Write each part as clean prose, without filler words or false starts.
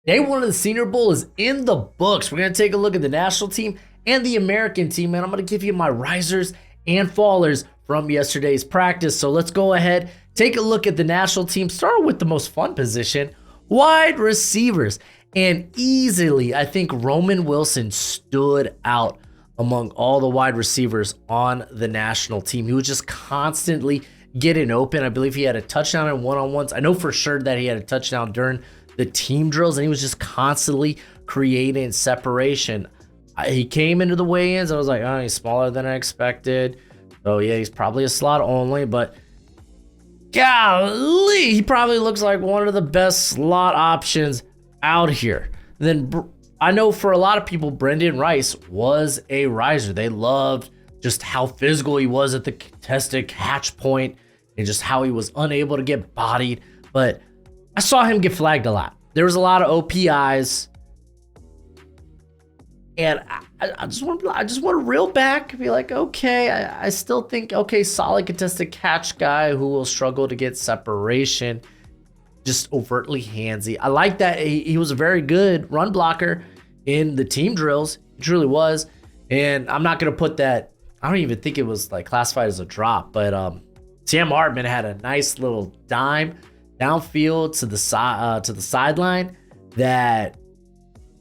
Day one of the Senior Bowl is in the books. We're going to take a look at the national team and the American team, man. I'm going to give you my risers and fallers from yesterday's practice. So let's go ahead, take a look at the national team. Start with the most fun position, wide receivers. And easily, I think Roman Wilson stood out among all the wide receivers on the national team. He was just constantly getting open. I believe he had a touchdown in one-on-ones. I know for sure that he had a touchdown during the team drills, and he was just constantly creating separation. He came into the weigh-ins. I was like, oh, he's smaller than I expected. Oh, yeah, he's probably a slot only, but golly, he probably looks like one of the best slot options out here. Then I know for a lot of people, Brendan Rice was a riser. They loved just how physical he was at the contested catch point and just how he was unable to get bodied. But I saw him get flagged a lot. There was a lot of OPIs. And I just want to reel back and be like, okay, I still think, okay, solid contested catch guy who will struggle to get separation, just overtly handsy. I like that he was a very good run blocker in the team drills. He truly was. And I'm not going to put that, I don't even think it was like classified as a drop, but Sam Hartman had a nice little dime downfield to the sideline that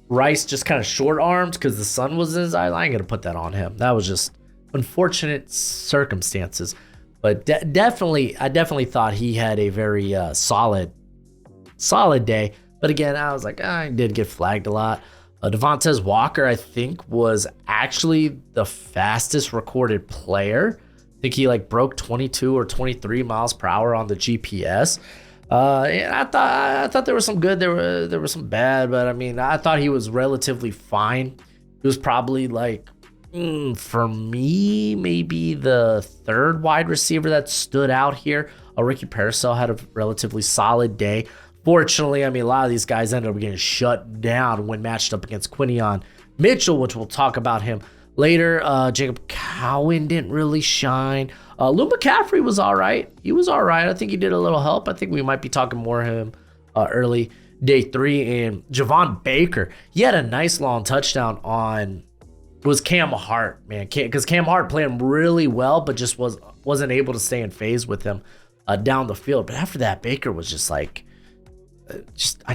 Rice just kind of short armed because the sun was in his eye. I ain't gonna put that on him. That was just unfortunate circumstances. But I definitely thought he had a very solid day. But again, I was like, I did get flagged a lot. Devontae Walker, I think, was actually the fastest recorded player. I think he broke 22 or 23 miles per hour on the GPS. And I thought there was some good, there was some bad, but I mean, I thought he was relatively fine. He was probably for me, maybe the third wide receiver that stood out here. Ricky Paracel had a relatively solid day. Fortunately, I mean, a lot of these guys ended up getting shut down when matched up against Quinion Mitchell, which we'll talk about him later. Jacob Cowan didn't really shine. Lou McCaffrey was all right. He was all right. I think he did a little help. I think we might be talking more of him early day 3. And Javon Baker, he had a nice long touchdown on, it was Cam Hart, man. Because Cam Hart played really well, but just wasn't able to stay in phase with him down the field. But after that, Baker was just I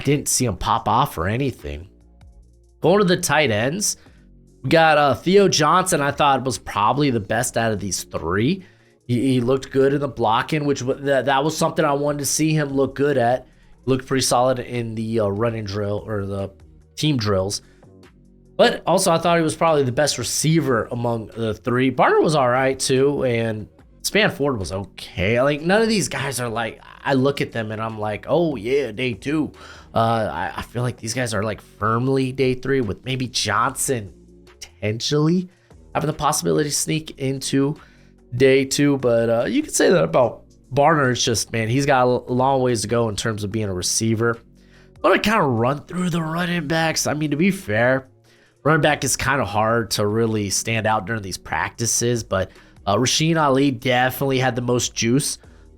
didn't see him pop off or anything. Going to the tight ends, we got Theo Johnson. I thought was probably the best out of these three. He looked good in the blocking, which that was something I wanted to see him look good at. Looked pretty solid in the running drill or the team drills. But also, I thought he was probably the best receiver among the three. Barner was all right too, and Spanford was okay. None of these guys are I look at them and I'm like, oh yeah, day 2. I feel like these guys are firmly day 3, with maybe Johnson potentially having the possibility to sneak into day 2. But you could say that about Barner. It's just, man, he's got a long ways to go in terms of being a receiver. But I kind of run through the running backs. I mean, to be fair, running back is kind of hard to really stand out during these practices, but Rasheen Ali definitely had the most juice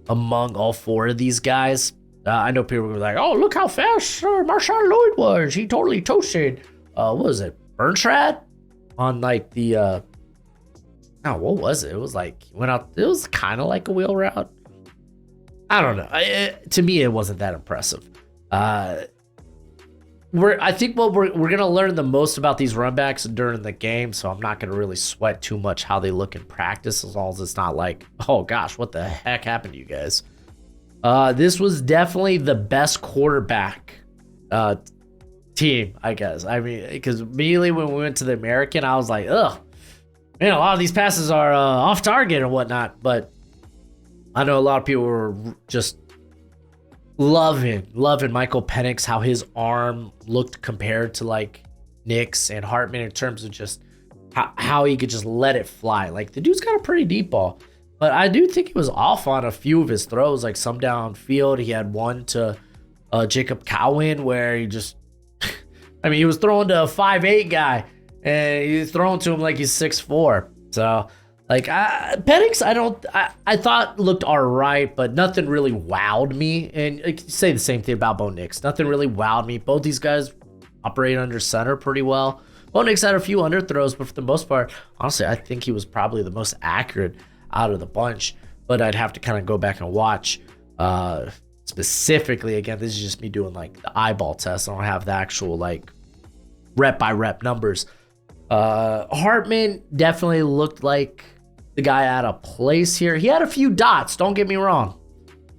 among all 4 of these guys. I know people were like, oh, look how fast Marshawn Lloyd was. He totally toasted. What was it? Burntrad? On the what was it? It was went out. It was kind of like a wheel route. I don't know. To me, it wasn't that impressive. I think we're gonna learn the most about these runbacks during the game, so I'm not gonna really sweat too much how they look in practice, as long as it's not oh gosh, what the heck happened to you guys? This was definitely the best quarterback team, I guess. I mean, because immediately when we went to the American, I was like, ugh, man, a lot of these passes are off target and whatnot. But I know a lot of people were just loving Michael Penix, how his arm looked compared to Nick's and Hartman in terms of just how he could just let it fly. The dude's got a pretty deep ball. But I do think he was off on a few of his throws, some downfield. He had one to Jacob Cowan where he just, I mean, he was throwing to a 5'8" guy, and he's throwing to him like he's 6'4". So, Penix, I thought looked all right, but nothing really wowed me. And I could say the same thing about Bo Nix. Nothing really wowed me. Both these guys operate under center pretty well. Bonix had a few underthrows, but for the most part, honestly, I think he was probably the most accurate out of the bunch. But I'd have to kind of go back and watch specifically. Again, this is just me doing like the eyeball test. I don't have the actual like rep by rep numbers. Hartman definitely looked like the guy out of place here. He had a few dots, don't get me wrong,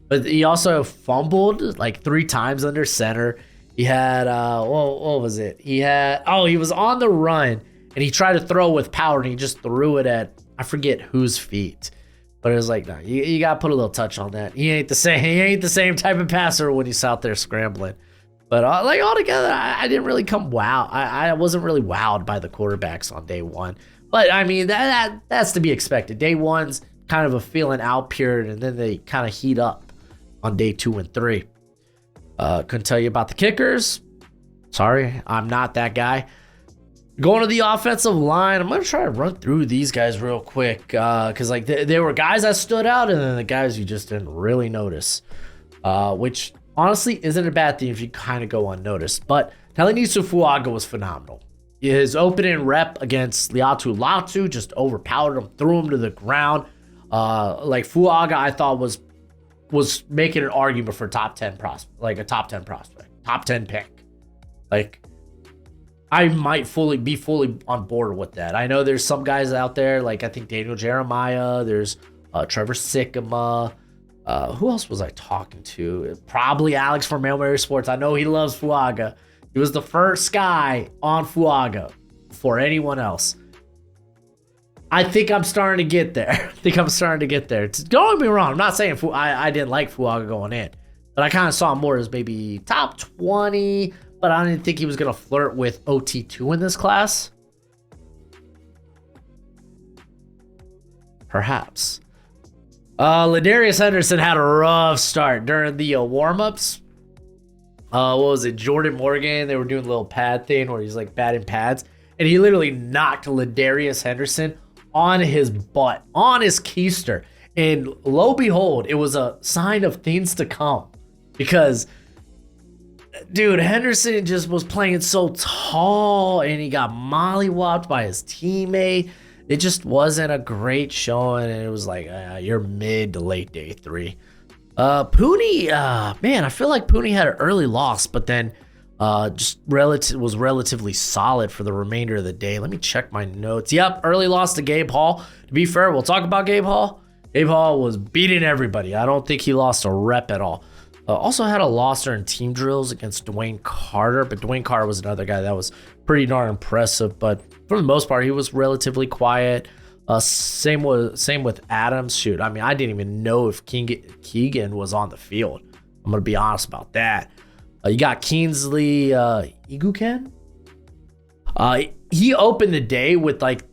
but he also fumbled like 3 times under center. He had what was it? He was on the run and he tried to throw with power and he just threw it at, I forget whose feet. But it was like, no, you gotta put a little touch on that. He ain't the same type of passer when he's out there scrambling. But like altogether, I didn't really come wow. I wasn't really wowed by the quarterbacks on day one. But I mean, that's to be expected. Day one's kind of a feeling out period, and then they kind of heat up on day 2 and 3. Couldn't tell you about the kickers. Sorry, I'm not that guy. Going to the offensive line, I'm going to try to run through these guys real quick because like there were guys that stood out and then the guys you just didn't really notice, which honestly isn't a bad thing if you kind of go unnoticed. But Talenisu Fuaga was phenomenal. His opening rep against Liatu Latu just overpowered him, threw him to the ground. Like Fuaga, I thought was making an argument for top 10 prospect, like a top 10 prospect, top 10 pick. Like, I might be fully on board with that. I know there's some guys out there, like I think Daniel Jeremiah, there's Trevor Sikkema. Who else was I talking to? Probably Alex from Hail Mary Sports. I know he loves Fuaga. He was the first guy on Fuaga before anyone else. I think I'm starting to get there. Don't get me wrong. I'm not saying I didn't like Fuaga going in, but I kind of saw him more as maybe top 20. But I didn't think he was going to flirt with OT2 in this class. Perhaps. Ladarius Henderson had a rough start during the warm-ups. What was it? Jordan Morgan, they were doing a little pad thing where he's like batting pads. And he literally knocked Ladarius Henderson on his butt, on his keister. And lo behold, it was a sign of things to come. Because dude, Henderson just was playing so tall and he got mollywopped by his teammate. It just wasn't a great showing, and it was like, you're mid to late day 3. Pooney, man, I feel like Pooney had an early loss, but then was relatively solid for the remainder of the day. Let me check my notes. Yep, early loss to Gabe Hall. To be fair, we'll talk about Gabe Hall. Gabe Hall was beating everybody. I don't think he lost a rep at all. Also had a loss during team drills against Dwayne Carter, but Dwayne Carter was another guy that was pretty darn impressive. But for the most part, he was relatively quiet. Same with Adams. Shoot, I mean, I didn't even know if Keegan was on the field. I'm gonna be honest about that. You got Kingsley Iguken. He opened the day with like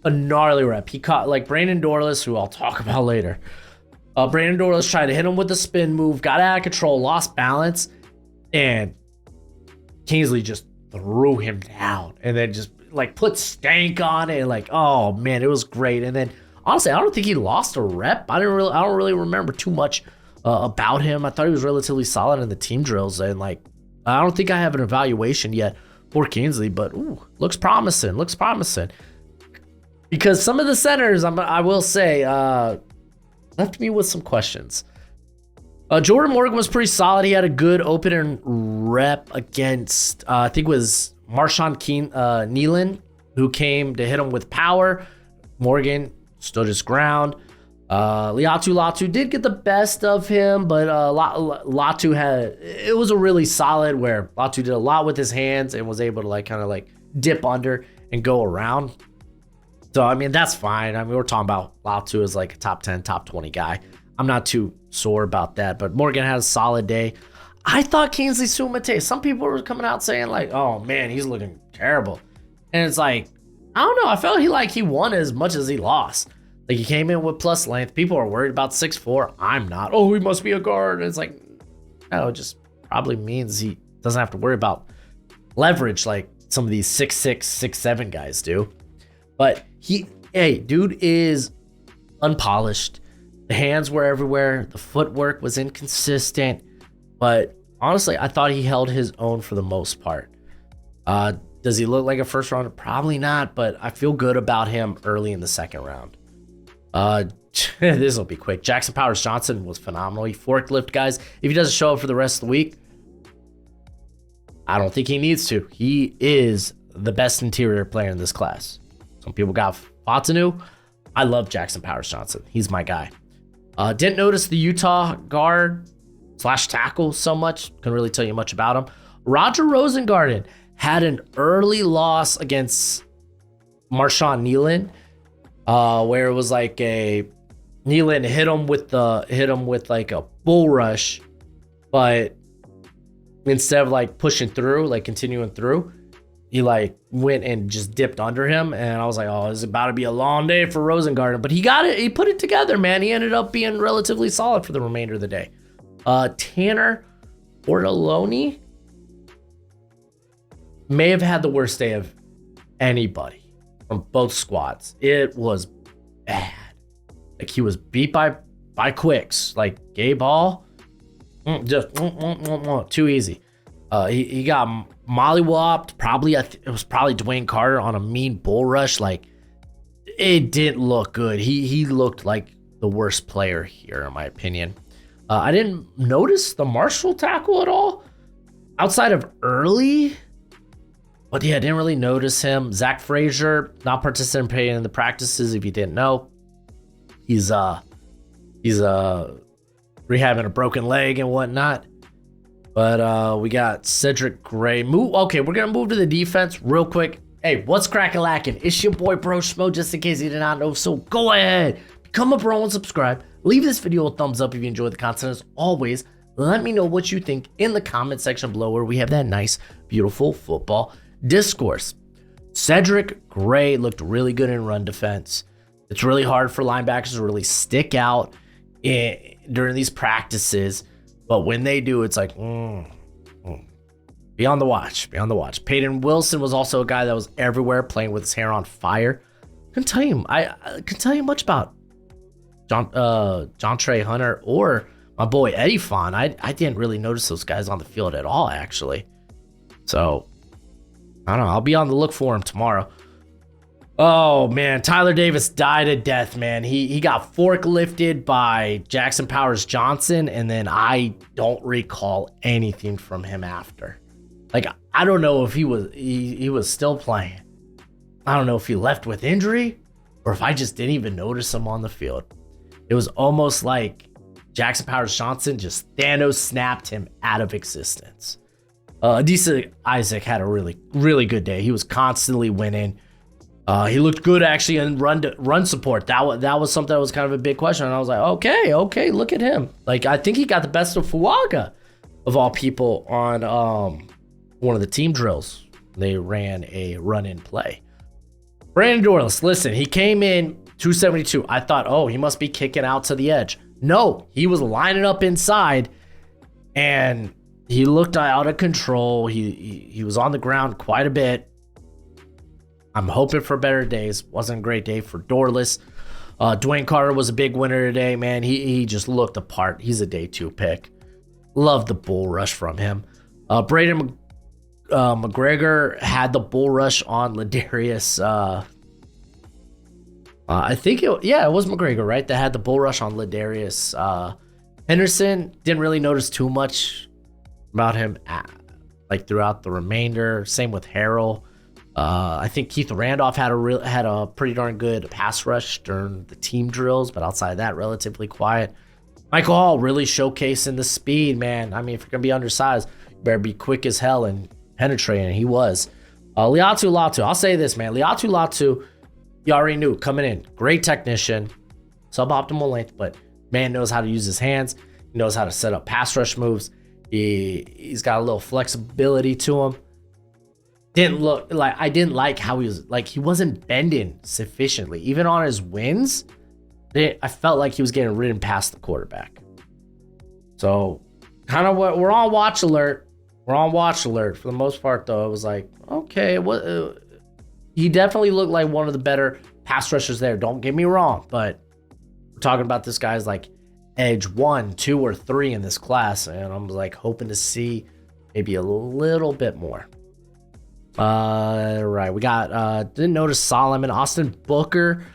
a gnarly rep. He caught like Brandon Dorless, who I'll talk about later. Brandon Dorless tried to hit him with a spin move, got out of control, lost balance, and Kingsley just threw him down and then just like put stank on it. Like, oh man, it was great. And then honestly, I don't think he lost a rep. I don't really remember too much about him. I thought he was relatively solid in the team drills, and like I don't think I have an evaluation yet for Kingsley, but looks promising. Because some of the centers, I will say, left me with some questions. Jordan Morgan was pretty solid. He had a good opening rep against, I think it was Marshawn Nealon, who came to hit him with power. Morgan stood his ground. Liatu Latu did get the best of him, but Latu it was a really solid where Latu did a lot with his hands and was able to like kind of like dip under and go around. So, I mean, that's fine. I mean, we're talking about Latu as like a top 10, top 20 guy. I'm not too sore about that, but Morgan had a solid day. I thought Kingsley Sumate, some people were coming out saying like, oh man, he's looking terrible. And it's like, I don't know. I felt he won as much as he lost. Like he came in with plus length. People are worried about 6'4". I'm not. Oh, he must be a guard. And it's like, no, it just probably means he doesn't have to worry about leverage like some of these 6'6", 6'7" guys do. But dude is unpolished. The hands were everywhere. The footwork was inconsistent. But honestly, I thought he held his own for the most part. Does he look like a first rounder? Probably not, but I feel good about him early in the second round. This will be quick. Jackson Powers Johnson was phenomenal. He forklift guys. If he doesn't show up for the rest of the week, I don't think he needs to. He is the best interior player in this class. Some people got Fatanu. I love Jackson Powers Johnson. He's my guy. Didn't notice the Utah guard / tackle so much. Couldn't really tell you much about him. Roger Rosengarten had an early loss against Marshawn Nealon, where it was like Nealon hit him with like a bull rush, but instead of like pushing through, like continuing through, he like went and just dipped under him. And I was like, oh, it's about to be a long day for Rosengarten, but he got it. He put it together, man. He ended up being relatively solid for the remainder of the day. Tanner Ortoloni may have had the worst day of anybody from both squads. It was bad. Like, he was beat by quicks. Like, Gabe Hall, just too easy. He got mollywopped. Probably it was probably Dwayne Carter on a mean bull rush. Like, it didn't look good. He looked like the worst player here, in my opinion. I didn't notice the Marshall tackle at all outside of early. But yeah, I didn't really notice him. Zach Frazier not participating in the practices. If you didn't know, he's rehabbing a broken leg and whatnot. But we got Cedric Gray. Okay, we're gonna move to the defense real quick. Hey, what's crackin' lacking? It's your boy Broshmo. Just in case you did not know, so go ahead, become a bro and subscribe. Leave this video a thumbs up if you enjoy the content. As always, let me know what you think in the comment section below, where we have that nice, beautiful football discourse. Cedric Gray looked really good in run defense. It's really hard for linebackers to really stick out during these practices, but when they do, it's like be on the watch. Peyton Wilson was also a guy that was everywhere, playing with his hair on fire. Couldn't tell you much about John Trey Hunter or my boy Eddie Fawn. I didn't really notice those guys on the field at all, actually. So I don't know. I'll be on the look for him tomorrow. Oh, man. Tyler Davis died a death, man. He got forklifted by Jackson Powers Johnson, and then I don't recall anything from him after. Like, I don't know if he was still playing. I don't know if he left with injury or if I just didn't even notice him on the field. It was almost like Jackson Powers Johnson just Thanos snapped him out of existence. Adisa Isaac had a really, really good day. He was constantly winning. He looked good actually in run support. That was something that was kind of a big question. And I was like, okay, look at him. Like, I think he got the best of Fuaga, of all people, on one of the team drills. They ran a run-in play. Brandon Dorless, listen, he came in 272. I thought, oh, he must be kicking out to the edge. No, he was lining up inside, and he looked out of control. He was on the ground quite a bit. I'm hoping for better days. Wasn't a great day for Dorless. Dwayne Carter was a big winner today, man. He just looked the part. He's a day 2 pick. Love the bull rush from him. Braden McGregor had the bull rush on Ladarius. I think it was McGregor, right? That had the bull rush on Ladarius Henderson. Didn't really notice too much about him throughout the remainder. Same with Harrell. I think Keith Randolph had a pretty darn good pass rush during the team drills, but outside of that, relatively quiet. Michael Hall really showcasing the speed, man. I mean, if you're gonna be undersized, you better be quick as hell and penetrating. He was. Liatu Latu, I'll say this, man. Liatu Latu, you already knew coming in. Great technician, suboptimal length, but man knows how to use his hands. He knows how to set up pass rush moves. He's got a little flexibility to him. I didn't like how he wasn't bending sufficiently. Even on his wins, I felt like he was getting ridden past the quarterback. So kind of what we're on watch alert. We're on watch alert for the most part, though. It was like, okay, he definitely looked like one of the better pass rushers there. Don't get me wrong, but we're talking about this guy's like edge 1, 2, or 3 in this class, and I'm like hoping to see maybe a little bit more. Right. We got, didn't notice Solomon, Austin Booker.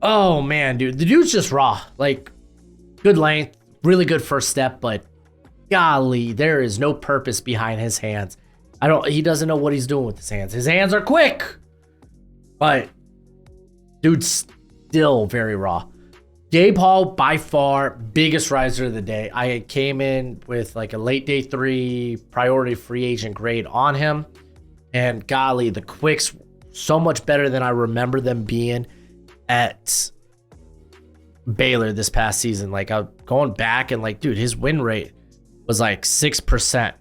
Oh, man, dude. The dude's just raw. Like, good length, really good first step, but golly, there is no purpose behind his hands. He doesn't know what he's doing with his hands. His hands are quick, but dude's still very raw. Gabe Hall, by far, biggest riser of the day. I came in with like a late day 3 priority free agent grade on him. And golly, the quicks, so much better than I remember them being at Baylor this past season. Like, I'm going back and like, dude, his win rate was like 6%.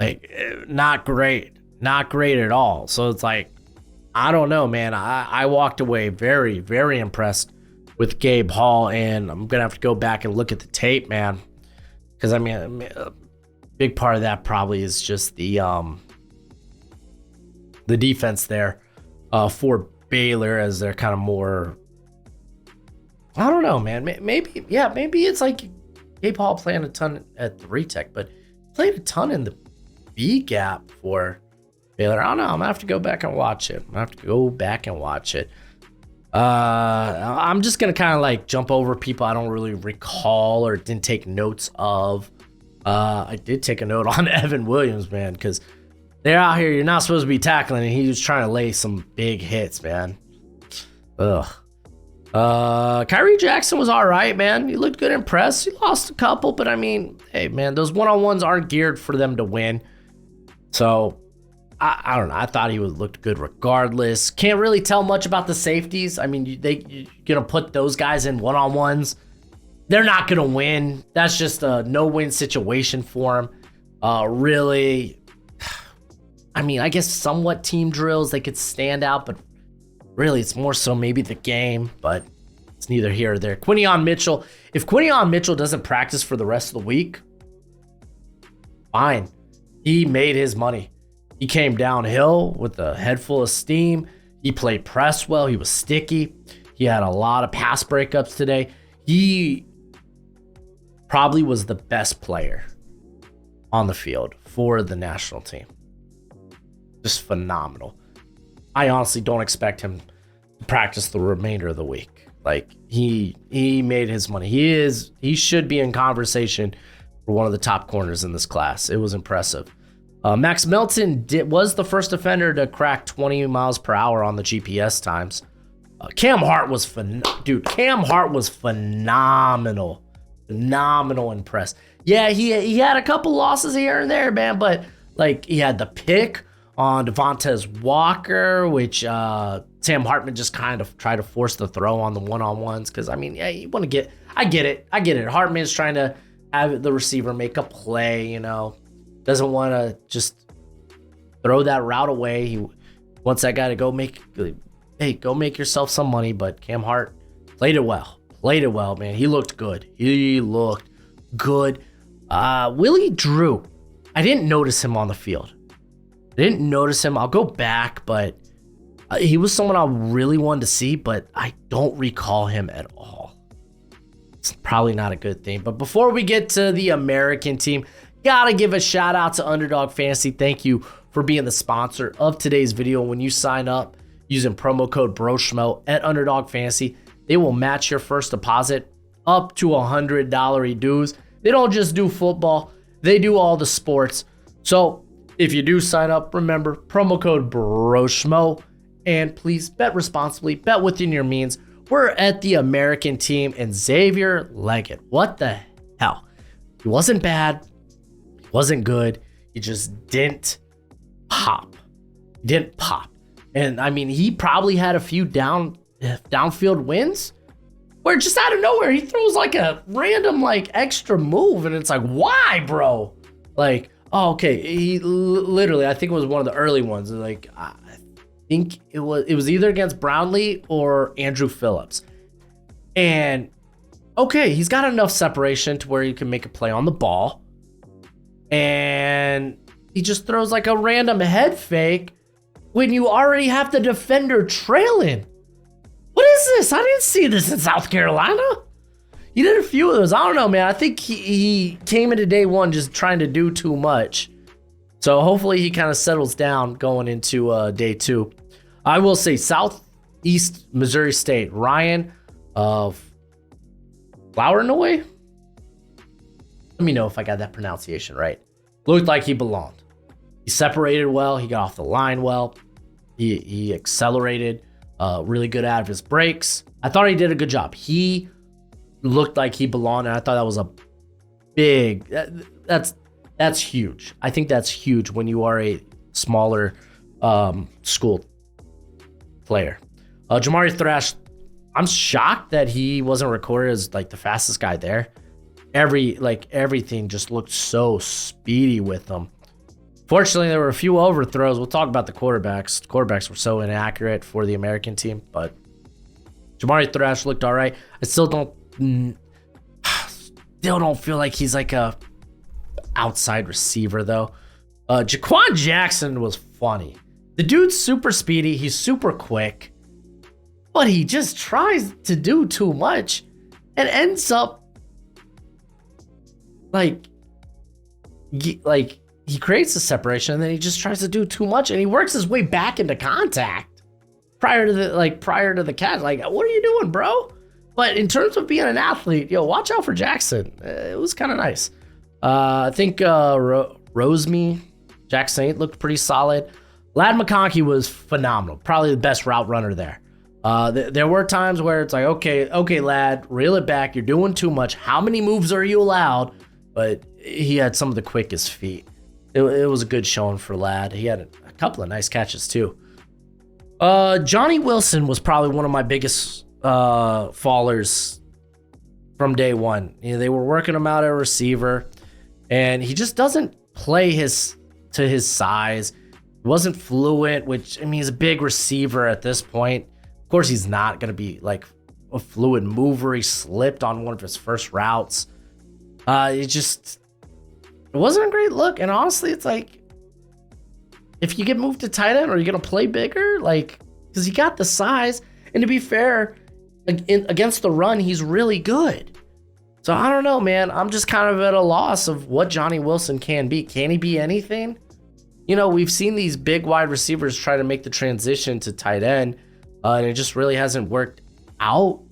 Like, not great at all. So it's like, I don't know, man. I walked away very, very impressed with Gabe Hall, and I'm gonna have to go back and look at the tape, man, because I mean, a big part of that probably is just the defense there for Baylor, as they're kind of more, I don't know, man. Maybe it's like Gabe Hall playing a ton at 3-tech, but played a ton in the B gap for Baylor. I don't know. I'm gonna have to go back and watch it. I'm just gonna kind of like jump over people I don't really recall or didn't take notes of. I did take a note on Evan Williams, man, because they're out here. You're not supposed to be tackling, and he was trying to lay some big hits, man. Ugh. Kyrie Jackson was all right, man. He looked good in press. He lost a couple, but I mean, hey, man, those one-on-ones aren't geared for them to win. So I don't know. I thought he looked good regardless. Can't really tell much about the safeties. I mean, you're going to put those guys in one-on-ones. They're not going to win. That's just a no-win situation for them. Really, I mean, I guess somewhat team drills, they could stand out, but really it's more so maybe the game, but it's neither here or there. Quinion Mitchell. If Quinion Mitchell doesn't practice for the rest of the week, fine. He made his money. He came downhill with a head full of steam. He played press well. He was sticky. He had a lot of pass breakups today. He probably was the best player on the field for the national team. Just phenomenal. I honestly don't expect him to practice the remainder of the week. Like, he made his money. He should be in conversation for one of the top corners in this class. It was impressive. Max Melton was the first offender to crack 20 miles per hour on the GPS times. Cam Hart was phenomenal. Phenomenal in press. Yeah, he had a couple losses here and there, man, but like, he had the pick on Devontae Walker, which Sam Hartman just kind of tried to force the throw on the one-on-ones, because I mean, yeah, you want to get, I get it. Hartman's trying to have the receiver make a play, you know, doesn't want to just throw that route away. He wants that guy to go make yourself some money. But Cam Hart played it well, man. He looked good. Willie Drew, I didn't notice him on the field. I'll go back, but he was someone I really wanted to see, but I don't recall him at all. It's probably not a good thing. But before we get to the American team, gotta give a shout out to Underdog Fantasy. Thank you for being the sponsor of today's video. When you sign up using promo code Broshmo at Underdog Fantasy, they will match your first deposit up to $100 dues. They don't just do football, they do all the sports. So if you do sign up, remember promo code Broshmo, and please bet responsibly, bet within your means. We're at the American team, and Xavier Leggett, what the hell? He wasn't bad, he wasn't good, he just didn't pop. And I mean, he probably had a few downfield wins where just out of nowhere he throws like a random like extra move, and it's like, why, bro? Like, oh, okay, he literally, I think it was one of the early ones. Like, I think it was either against Brownlee or Andrew Phillips. And okay, he's got enough separation to where he can make a play on the ball. And he just throws like a random head fake when you already have the defender trailing. What is this? I didn't see this in South Carolina. He did a few of those. I don't know, man. I think he came into day one just trying to do too much. So hopefully he kind of settles down going into day 2. I will say Southeast Missouri State, Ryan Flournoy. Let me know if I got that pronunciation right. Looked like he belonged. He separated well. He got off the line well. He accelerated really good out of his breaks. I thought he did a good job. He looked like he belonged, and I thought that was a big. That's huge. I think that's huge when you are a smaller school player. Jamari Thrash, I'm shocked that he wasn't recorded as like the fastest guy there. Everything just looked so speedy with him. Fortunately, there were a few overthrows. We'll talk about the quarterbacks. The quarterbacks were so inaccurate for the American team, but Jamari Thrash looked all right. I still don't feel like he's like a outside receiver though. Jaquan Jackson was funny. The dude's super speedy. He's super quick, but he just tries to do too much and ends up like he creates a separation and then he just tries to do too much and he works his way back into contact prior to the catch. Like, what are you doing, bro? But in terms of being an athlete, watch out for Jackson. It was kind of nice. I think Roseme, Jack Saint looked pretty solid. Lad McConkey was phenomenal. Probably the best route runner there. There were times where it's like, okay, Lad, reel it back. You're doing too much. How many moves are you allowed? But he had some of the quickest feet. It was a good showing for Lad. He had a couple of nice catches too. Johnny Wilson was probably one of my biggest fallers from day one. They were working him out at receiver, and he just doesn't play to his size. He wasn't fluent, which, I mean, he's a big receiver at this point. Of course, he's not going to be like a fluid mover. He slipped on one of his first routes. It wasn't a great look. And honestly, it's like, if you get moved to tight end, are you going to play bigger? Like, because he got the size. And to be fair, against the run, he's really good. So I don't know, man. I'm just kind of at a loss of what Johnny Wilson can be. Can he be anything? We've seen these big wide receivers try to make the transition to tight end, and it just really hasn't worked out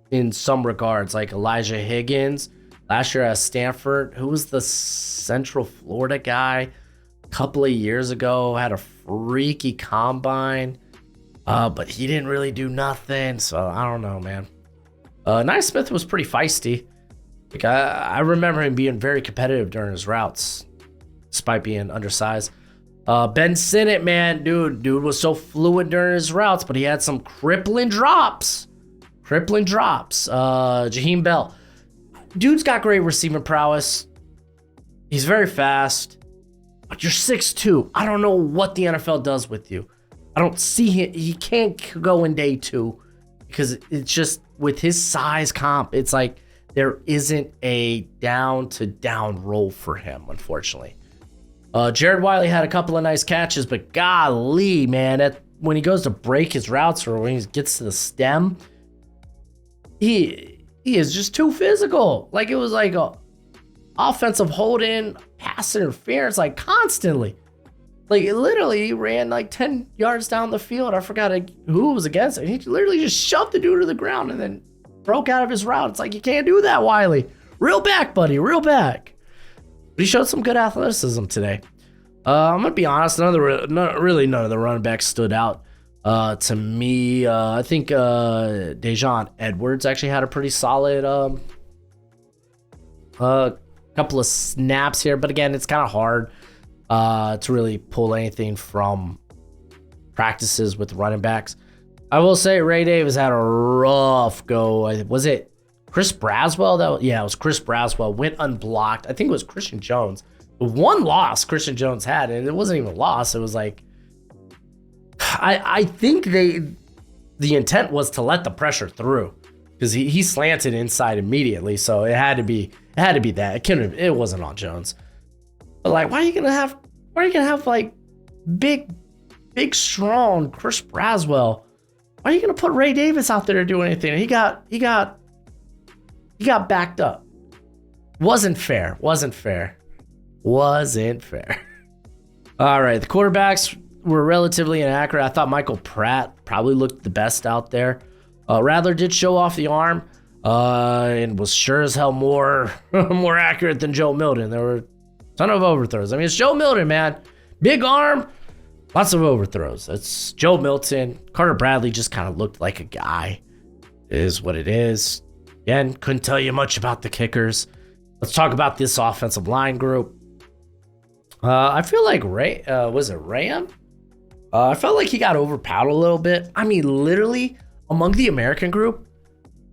in some regards. Like Elijah Higgins last year at Stanford, who was the Central Florida guy a couple of years ago, had a freaky combine, but he didn't really do nothing. So I don't know, man. Naismith was pretty feisty. Like I remember him being very competitive during his routes, despite being undersized. Ben Sinnott, man, dude was so fluid during his routes, but he had some crippling drops. Jaheim Bell, dude's got great receiving prowess. He's very fast, but you're 6'2". I don't know what the NFL does with you. I don't see him. He can't go in day 2 because it's just with his size comp. It's like there isn't a down to down role for him, unfortunately. Jared Wiley had a couple of nice catches, but golly, man, when he goes to break his routes or when he gets to the stem, he is just too physical. Like, it was like a offensive hold-in, pass interference, like constantly. Like, it literally ran like 10 yards down the field. I forgot who was against it. He literally just shoved the dude to the ground and then broke out of his route. It's like, you can't do that, Wiley. Reel back, buddy, reel back. But he showed some good athleticism today. I'm going to be honest, none of the running backs stood out to me. I think Dejon Edwards actually had a pretty solid couple of snaps here. But again, it's kind of hard to really pull anything from practices with running backs. I will say Ray Davis had a rough go. Was it Chris Braswell? It was Chris Braswell. Went unblocked. I think it was Christian Jones. The one loss Christian Jones had, and it wasn't even a loss. It was like, I think the intent was to let the pressure through because he slanted inside immediately. So it had to be that. It wasn't on Jones. But like, why are you gonna have like big, strong Chris Braswell? Why are you gonna put Ray Davis out there to do anything? He got backed up. Wasn't fair. All right, the quarterbacks were relatively inaccurate. I thought Michael Pratt probably looked the best out there. Rattler did show off the arm and was sure as hell more more accurate than Joe Milton. There were a ton of overthrows. I mean, it's Joe Milton, man. Big arm, lots of overthrows. That's Joe Milton. Carter Bradley just kind of looked like a guy. It is what it is. Again, couldn't tell you much about the kickers. Let's talk about this offensive line group. I feel like was it Ram? I felt like he got overpowered a little bit. I mean, literally, among the American group,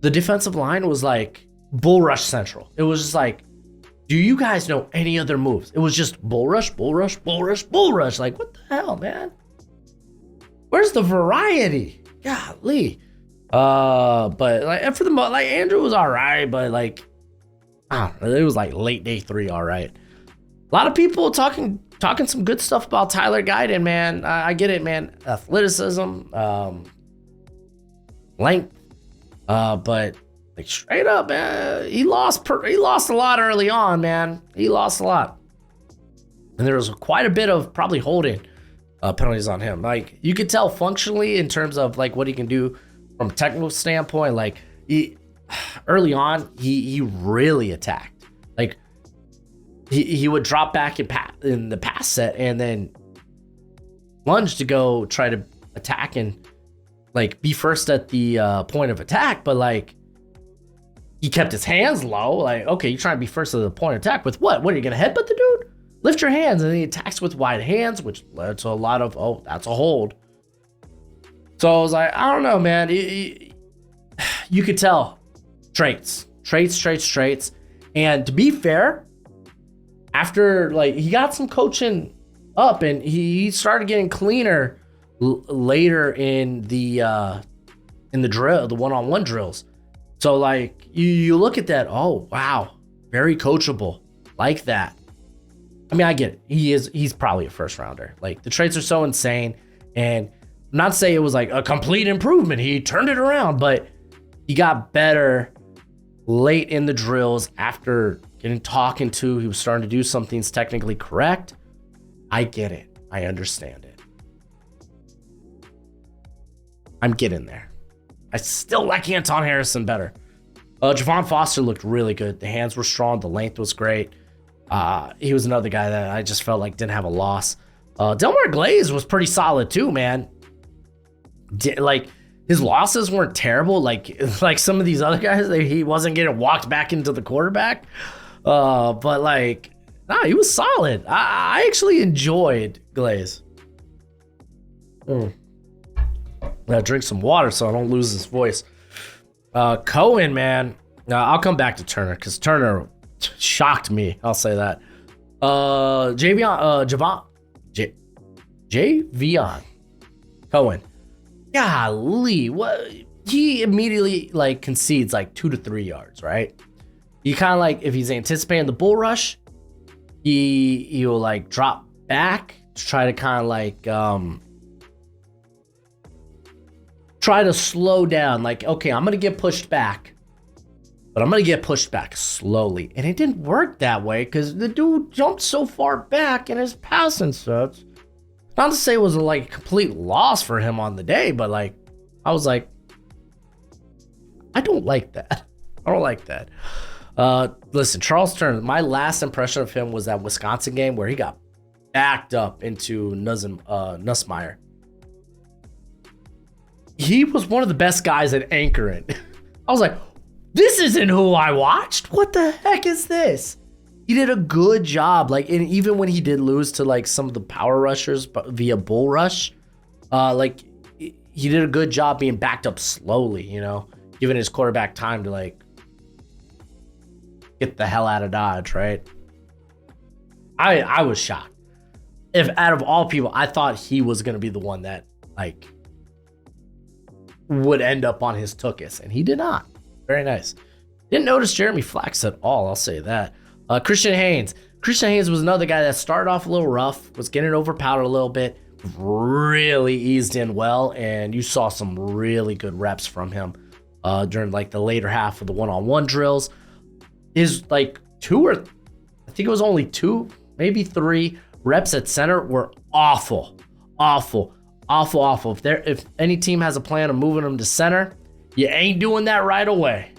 the defensive line was like bull rush central. It was just like, do you guys know any other moves? It was just bull rush, bull rush, bull rush, bull rush. Like, what the hell, man? Where's the variety? Golly. But like for the like Andrew was all right, but like, I don't know, it was like late day 3, all right. A lot of people talking some good stuff about Tyler Guyton, man. I get it, man. Athleticism, length, but like straight up, man, he lost a lot early on, man. He lost a lot, and there was quite a bit of probably holding penalties on him. Like you could tell functionally in terms of like what he can do from a technical standpoint. Like early on, he really attacked. Like he would drop back in the pass set and then lunge to go try to attack and like be first at the point of attack, but like he kept his hands low. Like, okay, you're trying to be first at the point of attack with what? What are you gonna headbutt the dude? Lift your hands, and then he attacks with wide hands, which led to a lot of that's a hold. So I was like, I don't know, man. You could tell traits, and to be fair, after like he got some coaching up and he started getting cleaner later in the drill, the one-on-one drills. So like you look at that, oh wow, very coachable, like that. I mean, I get it. He's probably a first rounder. Like the traits are so insane, and not to say it was like a complete improvement. He turned it around, but he got better late in the drills after getting talking to. He was starting to do some things technically correct. I get it. I understand it. I'm getting there. I still like Anton Harrison better. Javon Foster looked really good. The hands were strong. The length was great. He was another guy that I just felt like didn't have a loss. Delmar Glaze was pretty solid too, man. Like his losses weren't terrible. Like some of these other guys, he wasn't getting walked back into the quarterback. But like, nah, he was solid. I actually enjoyed Glaze. Gotta drink some water so I don't lose this voice. Cohen, man. I'll come back to Turner because Turner shocked me. I'll say that. Javion Cohen. Golly, what? He immediately like concedes like 2 to 3 yards, right? He kind of like, if he's anticipating the bull rush, he will like drop back to try to kind of like try to slow down. Like, okay, I'm gonna get pushed back, but I'm gonna get pushed back slowly. And it didn't work that way because the dude jumped so far back in his passing sets. Not to say it was a like complete loss for him on the day, but like I was like, I don't like that. I don't like that. Listen, Charles Turner, my last impression of him was that Wisconsin game where he got backed up into Nussmeier. He was one of the best guys at anchoring. I was like, this isn't who I watched. What the heck is this? He did a good job. Like, and even when he did lose to like some of the power rushers via bull rush, like he did a good job being backed up slowly, you know, giving his quarterback time to like get the hell out of Dodge, right? I was shocked. If out of all people, I thought he was going to be the one that like would end up on his tuchus, and he did not. Very nice. Didn't notice Jeremy Flax at all, I'll say that. Christian Haynes. Christian Haynes was another guy that started off a little rough, was getting overpowered a little bit, really eased in well, and you saw some really good reps from him during like the later half of the one-on-one drills. His like I think it was only 2, maybe 3 reps at center were awful, awful, awful, awful. If any team has a plan of moving them to center, you ain't doing that right away.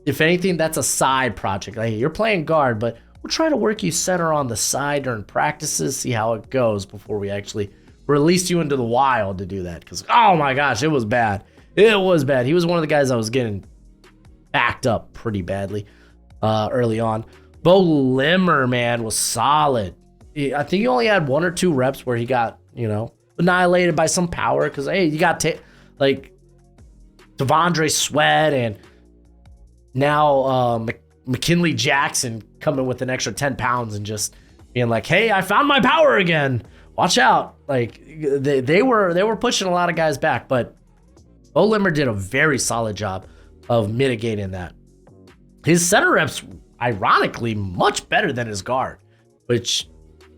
If anything, that's a side project. Like, you're playing guard, but we'll try to work you center on the side during practices, see how it goes before we actually release you into the wild to do that. Because, oh my gosh, it was bad. It was bad. He was one of the guys I was getting backed up pretty badly early on. Bo Limmer, man, was solid. I think he only had 1 or 2 reps where he got, annihilated by some power. Because, hey, you got Devondre Sweat and now McKinley Jackson coming with an extra 10 pounds and just being like, hey, I found my power again. Watch out. Like, they were pushing a lot of guys back, but Bo Limmer did a very solid job of mitigating that. His center reps, ironically, much better than his guard, which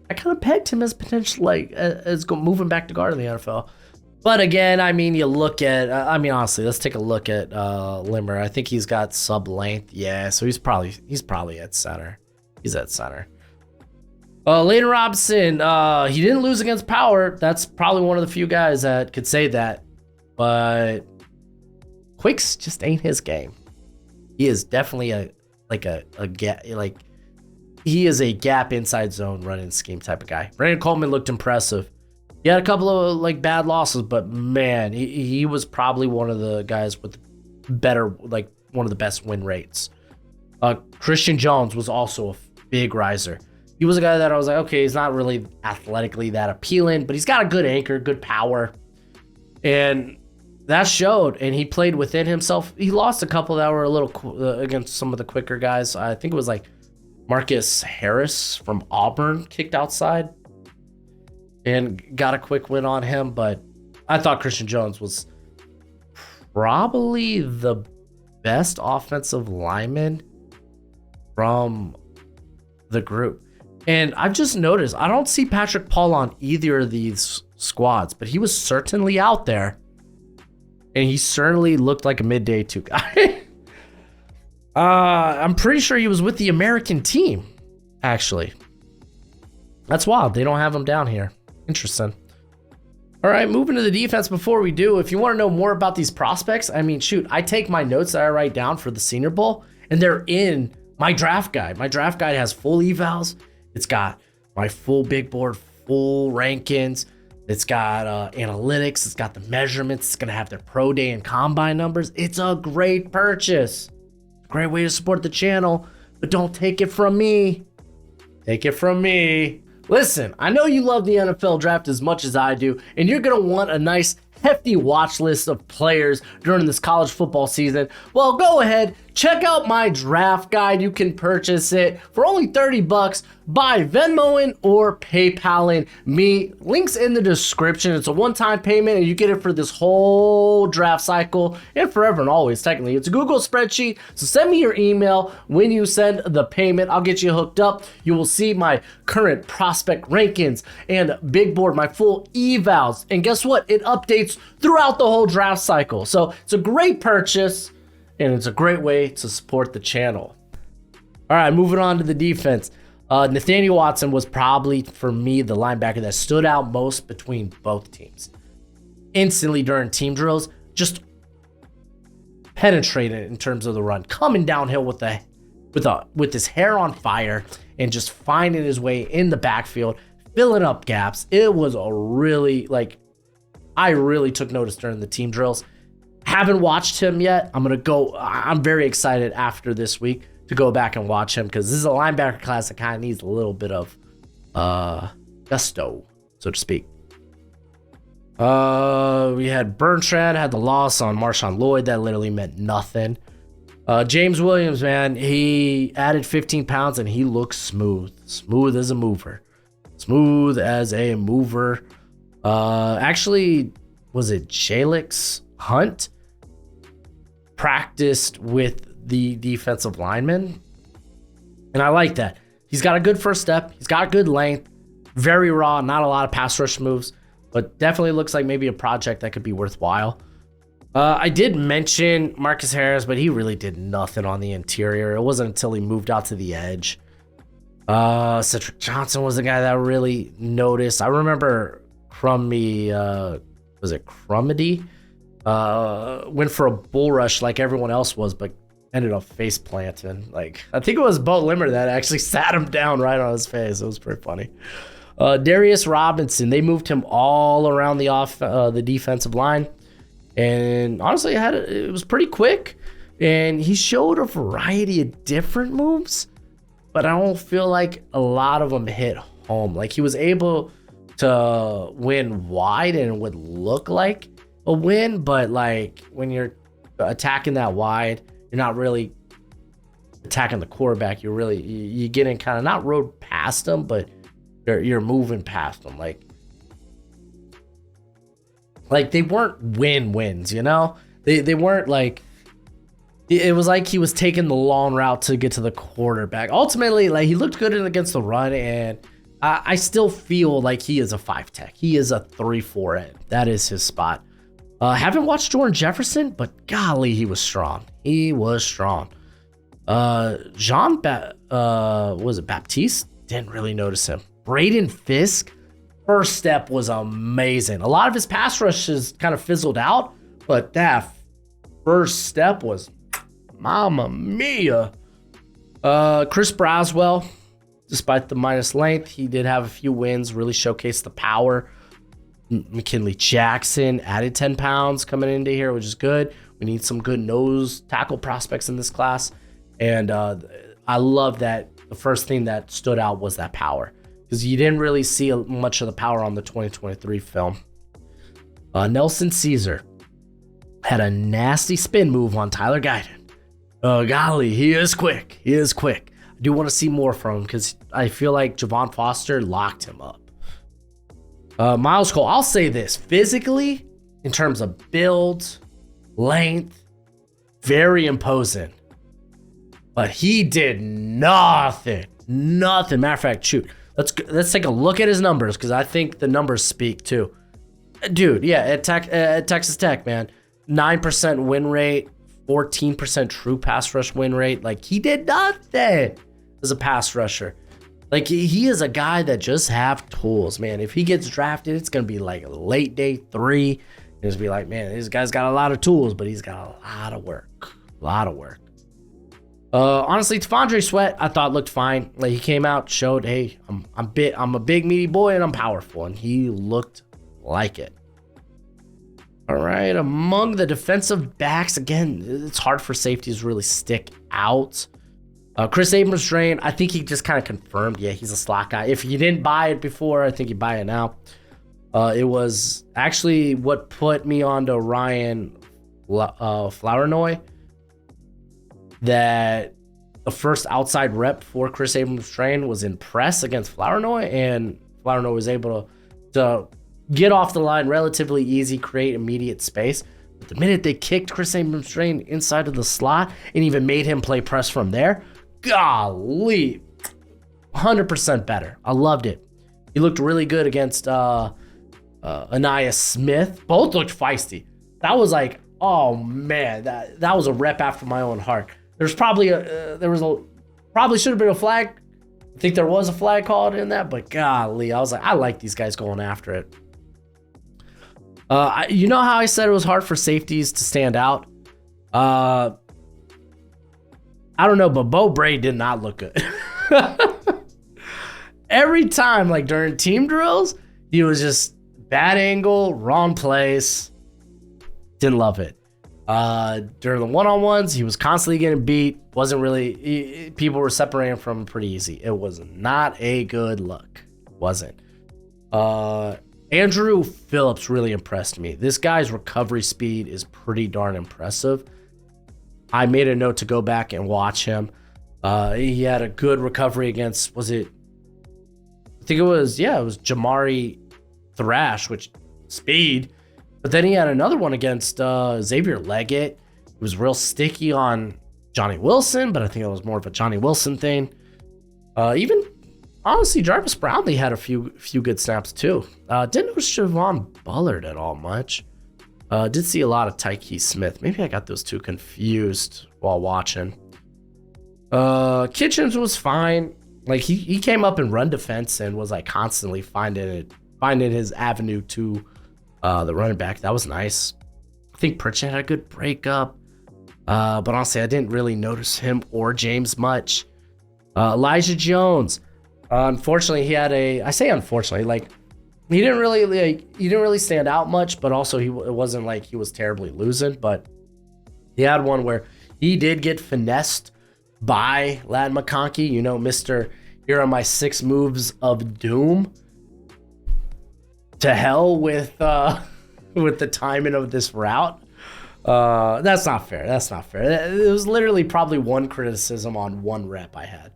I kind of pegged him as potential, as moving back to guard in the NFL. But again, you look at, honestly, let's take a look at Limmer. I think he's got sub length. Yeah, so he's probably at center. He's at center. Layden Robinson, he didn't lose against power. That's probably one of the few guys that could say that. But quicks just ain't his game. He is definitely he is a gap inside zone running scheme type of guy. Brandon Coleman looked impressive. He had a couple of bad losses, but man, he was probably one of the guys with better, one of the best win rates. Christian Jones was also a big riser. He was a guy that I was like, okay, he's not really athletically that appealing, but he's got a good anchor, good power. And that showed, and he played within himself. He lost a couple that were a little against some of the quicker guys. I think it was Marcus Harris from Auburn kicked outside and got a quick win on him, but I thought Christian Jones was probably the best offensive lineman from the group. And I've just noticed, I don't see Patrick Paul on either of these squads, but he was certainly out there, and he certainly looked like a midday 2 guy. I'm pretty sure he was with the American team, actually. That's wild. They don't have him down here. Interesting. All right, moving to the defense. Before we do, if you want to know more about these prospects, I take my notes that I write down for the Senior Bowl, and they're in my draft guide. My draft guide has full evals. It's got my full big board, full rankings. It's got analytics. It's got the measurements. It's going to have their pro day and combine numbers. It's a great purchase. Great way to support the channel, but don't take it from me. Take it from me. Listen, I know you love the NFL draft as much as I do, and you're going to want a nice hefty watch list of players during this college football season. Well, go ahead, check out my draft guide. You can purchase it for only $30 by Venmoing or PayPaling me. Links in the description. It's a one-time payment, and you get it for this whole draft cycle and forever and always. Technically, it's a Google spreadsheet, so send me your email when you send the payment. I'll get you hooked up. You will see my current prospect rankings and big board, my full evals, and guess what? It updates throughout the whole draft cycle. So it's a great purchase, and it's a great way to support the channel. All right, moving on to the defense. Nathaniel Watson was probably, for me, the linebacker that stood out most between both teams. Instantly during team drills, just penetrated in terms of the run, coming downhill with his hair on fire and just finding his way in the backfield, filling up gaps. It was a really, I really took notice during the team drills. Haven't watched him yet. I'm very excited after this week to go back and watch him, because this is a linebacker class that kind of needs a little bit of gusto, so to speak. We had Bertrand, had the loss on Marshawn Lloyd. That literally meant nothing. James Williams, man, he added 15 pounds and he looks smooth. Smooth as a mover. Smooth as a mover. Actually, was it Jalix Hunt practiced with the defensive lineman? And I like that. He's got a good first step. He's got good length. Very raw, not a lot of pass rush moves, but definitely looks like maybe a project that could be worthwhile. I did mention Marcus Harris, but he really did nothing on the interior. It wasn't until he moved out to the edge Cedric Johnson was the guy that I really noticed. I remember Crummy, was it Crumedy? Went for a bull rush like everyone else was, but ended up face planting. Like, I think it was Bo Limmer that actually sat him down right on his face. It was pretty funny. Darius Robinson, they moved him all around the defensive line, and honestly, it was pretty quick, and he showed a variety of different moves, but I don't feel like a lot of them hit home. Like, he was able to win wide, and it would look like a win, but like when you're attacking that wide, you're not really attacking the quarterback. You're getting kind of not rode past them, but you're moving past them. Like they weren't wins, you know? They weren't like, it was like he was taking the long route to get to the quarterback. Ultimately, like, he looked good against the run, and I still feel like he is a 5 tech. He is a 3-4 end. That is his spot. Haven't watched Jordan Jefferson, but golly, he was strong. He was strong. Was it Baptiste? Didn't really notice him. Braden Fisk, first step was amazing. A lot of his pass rushes kind of fizzled out, but that first step was mamma mia. Chris Braswell, despite the minus length, he did have a few wins, really showcased the power. McKinley Jackson added 10 pounds coming into here, which is good. We need some good nose tackle prospects in this class. And I love that the first thing that stood out was that power, because you didn't really see much of the power on the 2023 film. Nelson Caesar had a nasty spin move on Tyler Guyton. Golly, he is quick. He is quick. I do want to see more from him, because I feel like Javon Foster locked him up. Miles Cole, I'll say this. Physically, in terms of build, length, very imposing. But he did nothing. Nothing. Matter of fact, shoot. Let's take a look at his numbers, because I think the numbers speak too. Dude, yeah, at Texas Tech, man. 9% win rate, 14% true pass rush win rate. Like, he did nothing as a pass rusher. Like, he is a guy that just have tools, man. If he gets drafted, it's going to be like late day 3. Just be like, man, this guy's got a lot of tools, but he's got a lot of work. A lot of work. Honestly, T'Vondre Sweat, I thought looked fine. Like, he came out, showed, hey, I'm a big meaty boy, and I'm powerful, and he looked like it. All right, among the defensive backs, again, it's hard for safeties to really stick out. Chris Abrams-Drain, I think he just kind of confirmed, yeah, he's a slot guy. If you didn't buy it before, I think you buy it now. It was actually what put me onto Ryan Flournoy, that the first outside rep for Chris Abrams-Drain was in press against Flournoy, and Flournoy was able to get off the line relatively easy, create immediate space. But the minute they kicked Chris Abrams-Drain inside of the slot and even made him play press from there, golly, 100% better. I loved it. He looked really good against Anaya Smith. Both looked feisty. That was like, oh man, that was a rep after my own heart. Probably should have been a flag. I think there was a flag called in that, but golly, I was like, I like these guys going after it. You know how I said it was hard for safeties to stand out? I don't know, but Bo Bray did not look good. Every time, like during team drills, he was just bad angle, wrong place. Didn't love it. During the one-on-ones, he was constantly getting beat. Wasn't really, people were separating from him pretty easy. It was not a good look. Wasn't. Andrew Phillips really impressed me. This guy's recovery speed is pretty darn impressive. I made a note to go back and watch him. He had a good recovery against, it was Jamari Thrash, which speed. But then he had another one against Xavier Leggett. He was real sticky on Johnny Wilson, but I think it was more of a Johnny Wilson thing. Even, honestly, Jarvis Brownlee had a few good snaps too. Didn't notice Javon Bullard at all much. Did see a lot of Tyke Smith. Maybe I got those two confused while watching. Kitchens was fine. like he came up in run defense and was like constantly finding his avenue to the running back. That was nice. I think Pritchett had a good breakup. But honestly, I didn't really notice him or James much. Elijah Jones. Unfortunately, he had I say unfortunately, like he didn't really stand out much, but also it wasn't like he was terribly losing, but he had one where he did get finessed by Ladd McConkey, Mr. Here are my 6 moves of doom. To hell with the timing of this route. That's not fair. It was literally probably one criticism on one rep I had.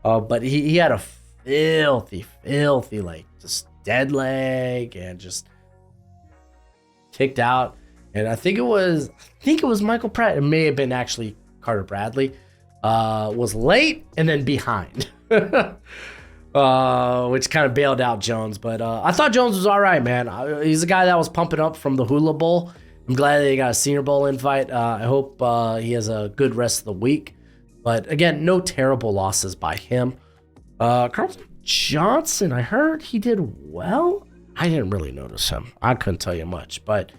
But he had a filthy, like just dead leg and just kicked out. And I think it was Michael Pratt. It may have been actually Carter Bradley. Was late and then behind. Which kind of bailed out Jones. But I thought Jones was all right, man. He's a guy that was pumping up from the Hula Bowl. I'm glad that he got a Senior Bowl invite. I hope he has a good rest of the week. But again, no terrible losses by him. Carlton Johnson, I heard he did well. I didn't really notice him. I couldn't tell you much. But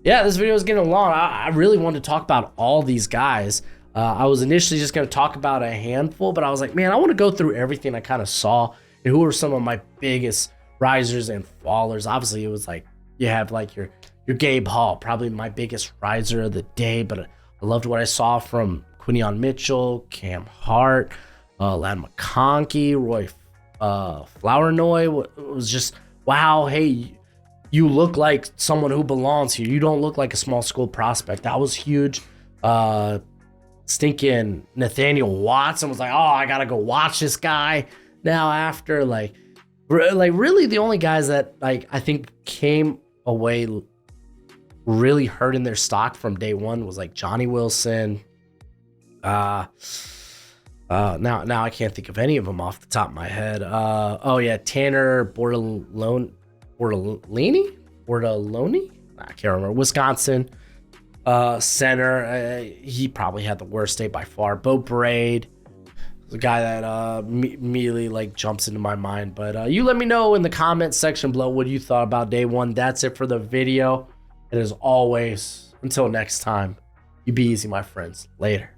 yeah, this video is getting long. I really wanted to talk about all these guys. I was initially just going to talk about a handful, but I was like, man, I want to go through everything I kind of saw and who are some of my biggest risers and fallers. Obviously, it was like you have like your Gabe Hall, probably my biggest riser of the day, but I loved what I saw from Quinion Mitchell, Cam Hart, Ladd McConkey, Roy Flournoy. It was just, wow, hey, you look like someone who belongs here. You don't look like a small school prospect. That was huge. Stinking Nathaniel Watson was like, oh, I gotta go watch this guy now after. Like really the only guys that like I think came away really hurting their stock from day one was like Johnny Wilson. Now I can't think of any of them off the top of my head. Tanner Bortolini? I can't remember. Wisconsin center. He probably had the worst day by far. Bo Braid, the guy that immediately like jumps into my mind. But you let me know in the comments section below what you thought about day one. That's it for the video. And as always, until next time, you be easy, my friends. Later.